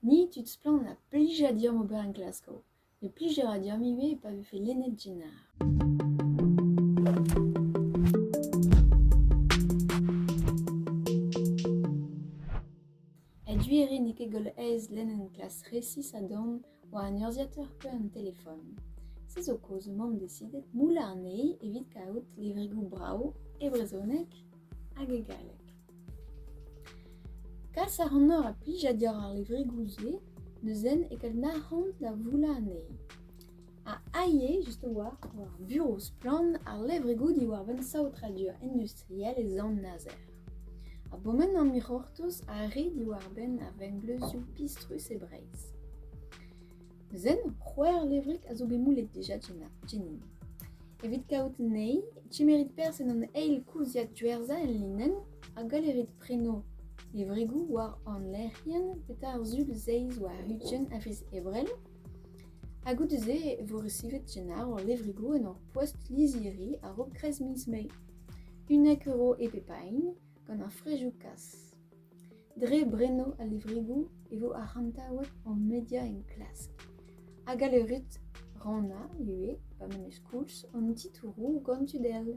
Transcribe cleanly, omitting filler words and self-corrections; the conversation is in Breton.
Ni tutsplan a plija diom ober en Glasgow. Le plijer a diom iwe pa vefe lennet genar. Duire ne ket gol ez lenn en klas resis a dorn war an urziateur pe an telefon. Se zo koz mamm desidet moula an ei evit kaout levrigou brao e brezonek hag e galek. Kas ar an nor a plija dior ar levrigou ze, neuzen e kal nahant da voula an ei. A aie, just war bureau splan ar levrigou di war ben saotradur industriel e zan nazer. A bomen an mirortoz a re di war ben a vengleuzioù pistrus e breiz. Zen, c'hwer levrik a zo bemoulet deja genin. Evit kaout nei, tchemerit persen an eil kouziat dwerzha en linen a galerit preno levrigou war an lerien petar zul zeiz war hutjen a fiz ebrel. A gout ze vo resivet genar or levrigou en or poest liziri a rob krez miz mei. €1 e pepain gant ar frejou kas. Dre breno a levrigou e vo ar hantaouet an media en klask. A galerit rana ue, pa memes kouls, an titourou gant tudel.